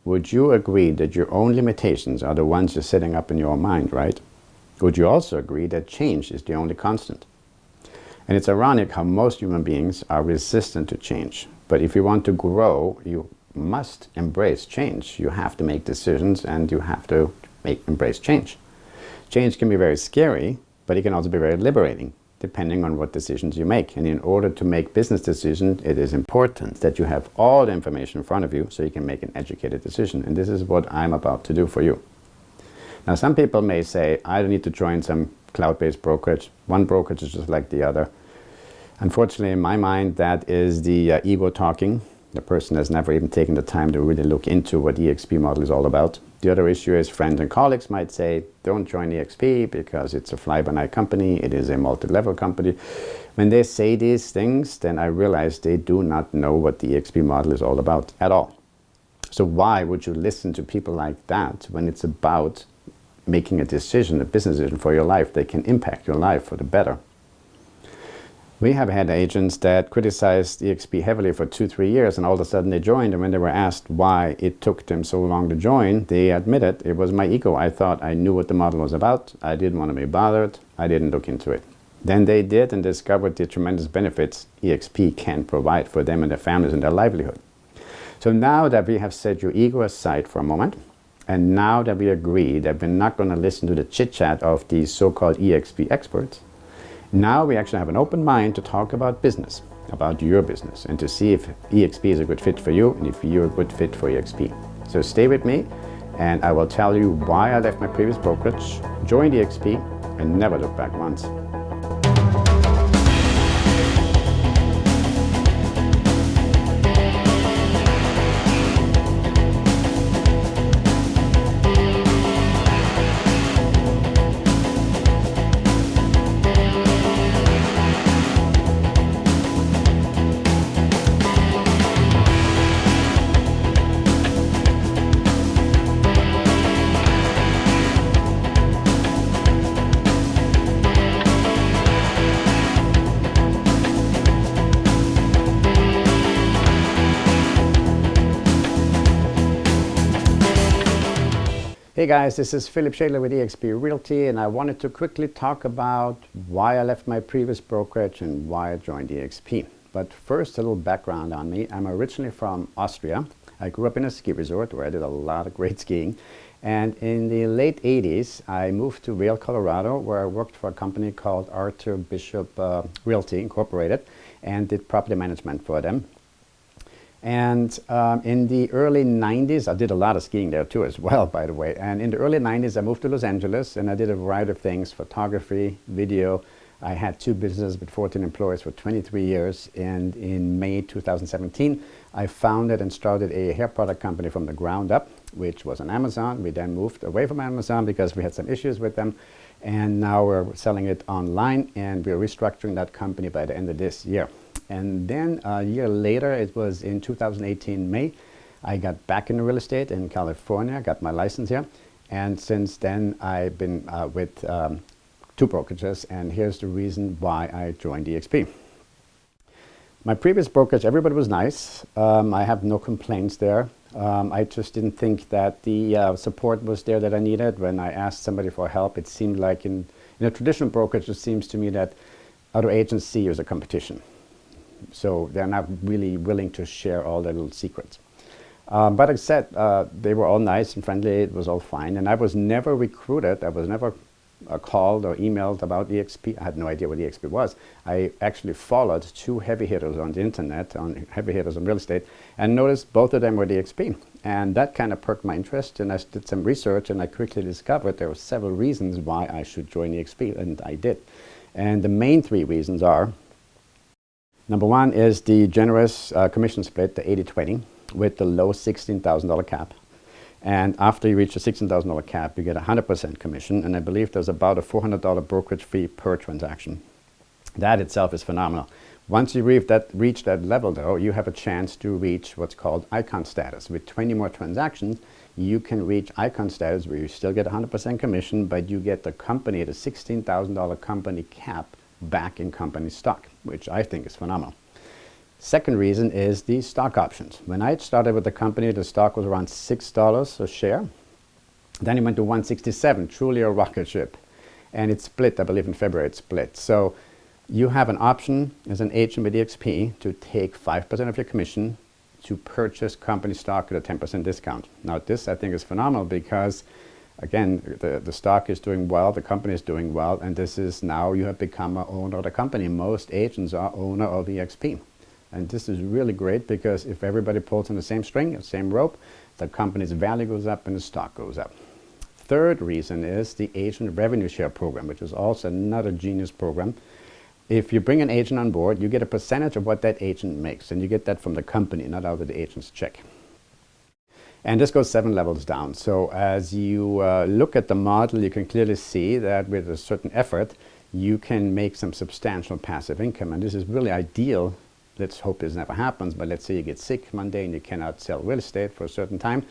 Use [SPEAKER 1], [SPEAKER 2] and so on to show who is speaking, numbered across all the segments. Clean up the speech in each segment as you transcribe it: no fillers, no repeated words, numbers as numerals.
[SPEAKER 1] would you agree that your own limitations are the ones you're setting up in your mind, right? Would you also agree that change is the only constant? And it's ironic how most human beings are resistant to change. But if you want to grow, you must embrace change. You have to make decisions and you have to embrace change. Change can be very scary, but it can also be very liberating, depending on what decisions you make. And in order to make business decisions, it is important that you have all the information in front of you so you can make an educated decision. And this is what I'm about to do for you. Now, some people may say, I don't need to join some cloud-based brokerage. One brokerage is just like the other. Unfortunately, in my mind, that is the ego talking. The person has never even taken the time to really look into what the eXp model is all about. The other issue is friends and colleagues might say, don't join eXp because it's a fly-by-night company. It is a multi-level company. When they say these things, then I realize they do not know what the eXp model is all about at all. So why would you listen to people like that when it's about making a decision, a business decision for your life that can impact your life for the better? We have had agents that criticized eXp heavily for 2-3 years, and all of a sudden they joined, and when they were asked why it took them so long to join, they admitted it was my ego. I thought I knew what the model was about. I didn't want to be bothered. I didn't look into it. Then they did and discovered the tremendous benefits eXp can provide for them and their families and their livelihood. So now that we have set your ego aside for a moment, and now that we agree that we're not going to listen to the chit-chat of these so-called eXp experts, now we actually have an open mind to talk about business, about your business, and to see if eXp is a good fit for you and if you're a good fit for eXp. So stay with me and I will tell you why I left my previous brokerage, joined eXp, and never looked back once. Hey guys, this is Philip Shaler with eXp Realty, and I wanted to quickly talk about why I left my previous brokerage and why I joined eXp. But first, a little background on me. I'm originally from Austria. I grew up in a ski resort where I did a lot of great skiing. And in the late 80s, I moved to Vail, Colorado, where I worked for a company called Arthur Bishop Realty Incorporated and did property management for them. And in the early 90s, I did a lot of skiing there too as well, by the way. And in the early 90s, I moved to Los Angeles and I did a variety of things, photography, video. I had 2 businesses with 14 employees for 23 years. And in May 2017, I founded and started a hair product company from the ground up, which was on Amazon. We then moved away from Amazon because we had some issues with them. And now we're selling it online and we're restructuring that company by the end of this year. And then a year later, it was in 2018 May, I got back into real estate in California, got my license here. And since then, I've been with 2 brokerages, and here's the reason why I joined eXp. My previous brokerage, everybody was nice. I have no complaints there. I just didn't think that the support was there that I needed. When I asked somebody for help, it seemed like in a traditional brokerage, it seems to me that other agents see you as a competition. So they're not really willing to share all their little secrets. But I said, they were all nice and friendly. It was all fine. And I was never recruited. I was never called or emailed about eXp. I had no idea what eXp was. I actually followed 2 heavy hitters on the internet, heavy hitters on real estate, and noticed both of them were eXp. And that kind of perked my interest. And I did some research and I quickly discovered there were several reasons why I should join eXp, and I did. And the main 3 reasons are, number 1 is the generous commission split, the 80-20, with the low $16,000 cap. And after you reach the $16,000 cap, you get 100% commission. And I believe there's about a $400 brokerage fee per transaction. That itself is phenomenal. Once you reach that level, though, you have a chance to reach what's called icon status. With 20 more transactions, you can reach icon status where you still get 100% commission, but you get the company, the $16,000 company cap, back in company stock, which I think is phenomenal. Second reason is the stock options. When I started with the company, the stock was around $6 a share. Then it went to 167, truly a rocket ship. And it split, I believe in February it split. So you have an option as an agent with eXp to take 5% of your commission to purchase company stock at a 10% discount. Now this I think is phenomenal because again, the stock is doing well, the company is doing well, and this is now you have become an owner of the company. Most agents are owner of eXp. And this is really great because if everybody pulls on the same string, the same rope, the company's value goes up and the stock goes up. Third reason is the agent revenue share program, which is also another genius program. If you bring an agent on board, you get a percentage of what that agent makes, and you get that from the company, not out of the agent's check. And this goes 7 levels down. So as you look at the model, you can clearly see that with a certain effort, you can make some substantial passive income. And this is really ideal. Let's hope this never happens, but let's say you get sick one day and you cannot sell real estate for a certain time.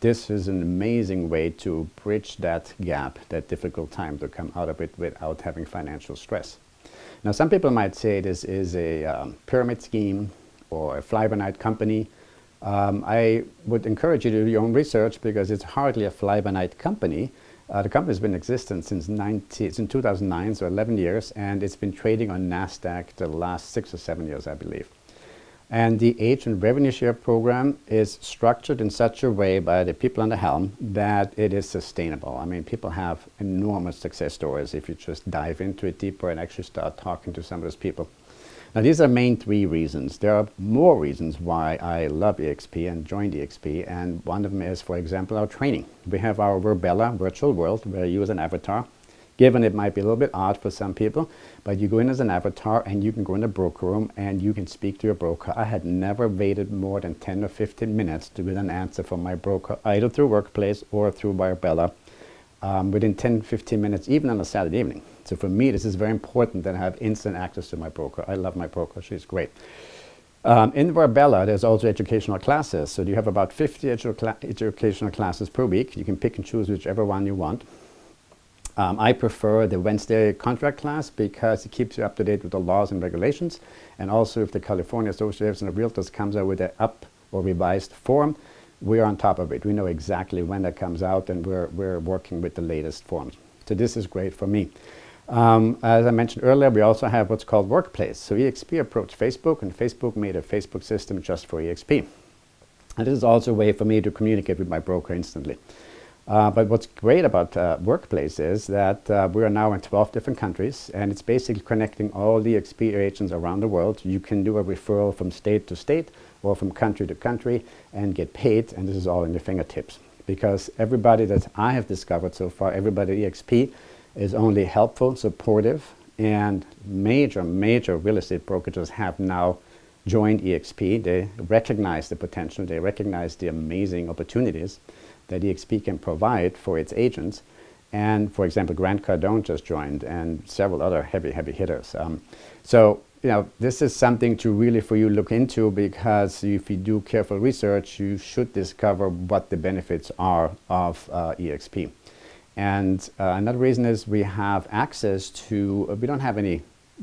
[SPEAKER 1] This is an amazing way to bridge that gap, that difficult time, to come out of it without having financial stress. Now, some people might say this is a pyramid scheme or a fly-by-night company. I would encourage you to do your own research because it's hardly a fly-by-night company. The company has been in existence since 2009, so 11 years, and it's been trading on NASDAQ the last 6 or 7 years, I believe. And the agent revenue share program is structured in such a way by the people on the helm that it is sustainable. I mean, people have enormous success stories if you just dive into it deeper and actually start talking to some of those people. Now, these are main 3 reasons. There are more reasons why I love eXp and joined eXp, and one of them is, for example, our training. We have our Verbella virtual world where you use an avatar. Given it might be a little bit odd for some people, but you go in as an avatar and you can go in the broker room and you can speak to your broker. I had never waited more than 10 or 15 minutes to get an answer from my broker, either through Workplace or through Verbella, within 10, 15 minutes, even on a Saturday evening. So for me, this is very important that I have instant access to my broker. I love my broker. She's great. In Verbella, there's also educational classes. So you have about 50 educational classes per week. You can pick and choose whichever one you want. I prefer the Wednesday contract class because it keeps you up to date with the laws and regulations. And also if the California Association of Realtors comes out with an up or revised form, we're on top of it. We know exactly when that comes out, and we're working with the latest forms. So this is great for me. As I mentioned earlier, we also have what's called Workplace. So eXp approached Facebook, and Facebook made a Facebook system just for eXp. And this is also a way for me to communicate with my broker instantly. But what's great about Workplace is that we are now in 12 different countries, and it's basically connecting all the eXp agents around the world. You can do a referral from state to state or from country to country and get paid, and this is all in your fingertips. Because everybody that I have discovered so far, everybody at eXp is only helpful, supportive, and major real estate brokerages have now joined eXp. They recognize the potential, they recognize the amazing opportunities that eXp can provide for its agents. And for example, Grant Cardone just joined, and several other heavy hitters. So you know, this is something to really for you look into, because if you do careful research, you should discover what the benefits are of eXp. And another reason is we have access to, we don't have any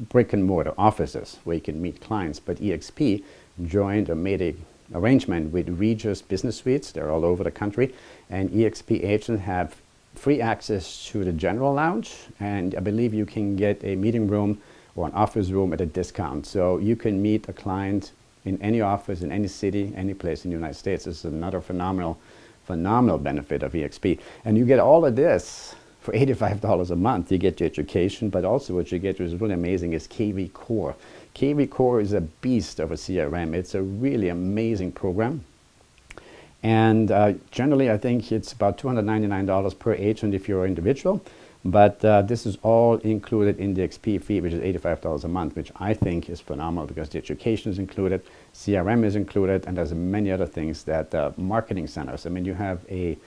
[SPEAKER 1] brick and mortar offices where you can meet clients, but eXp joined or made a arrangement with Regus Business Suites. They're all over the country, and eXp agents have free access to the general lounge, and I believe you can get a meeting room or an office room at a discount. So you can meet a client in any office, in any city, any place in the United States. This is another phenomenal benefit of eXp. And you get all of this for $85 a month. You get your education, but also what you get, which is really amazing, is KV Core. KV Core is a beast of a CRM. It's a really amazing program. And generally, I think it's about $299 per agent if you're an individual. But this is all included in the eXp fee, which is $85 a month, which I think is phenomenal because the education is included, CRM is included, and there's many other things that marketing centers. I mean, you have a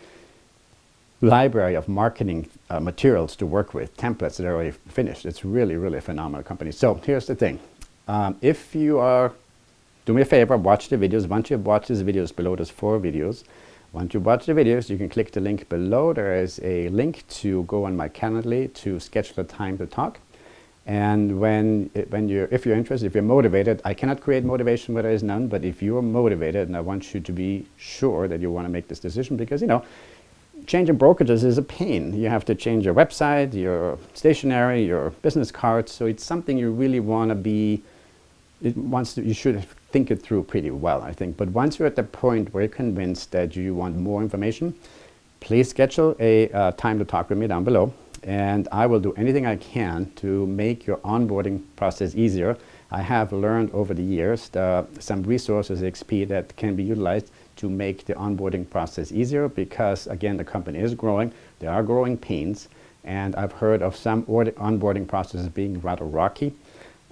[SPEAKER 1] library of marketing materials to work with, templates that are already finished. It's really a phenomenal company. So here's the thing. If you are, do me a favor, watch the videos. Once you've watched these videos below, there's 4 videos. Once you watch the videos, you can click the link below. There is a link to go on my Calendly to schedule a time to talk. And if you're interested, if you're motivated, I cannot create motivation where there is none, but if you're motivated, and I want you to be sure that you want to make this decision, because changing brokerages is a pain. You have to change your website, your stationery, your business cards, so it's something you really want to be, you should think it through pretty well, I think. But once you're at the point where you're convinced that you want more information, please schedule a time to talk with me down below. And I will do anything I can to make your onboarding process easier. I have learned over the years some resources at eXp that can be utilized to make the onboarding process easier, because again, the company is growing, there are growing pains, and I've heard of some onboarding processes being rather rocky.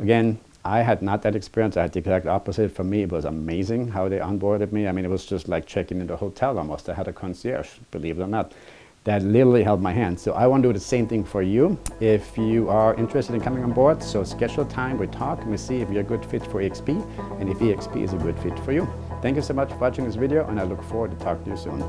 [SPEAKER 1] Again, I had not that experience. I had the exact opposite. For me, it was amazing how they onboarded me. I mean, it was just like checking into a hotel almost. I had a concierge, believe it or not, that literally held my hand. So I want to do the same thing for you if you are interested in coming on board. So schedule a time, we talk, and we see if you're a good fit for eXp and if eXp is a good fit for you. Thank you so much for watching this video, and I look forward to talking to you soon.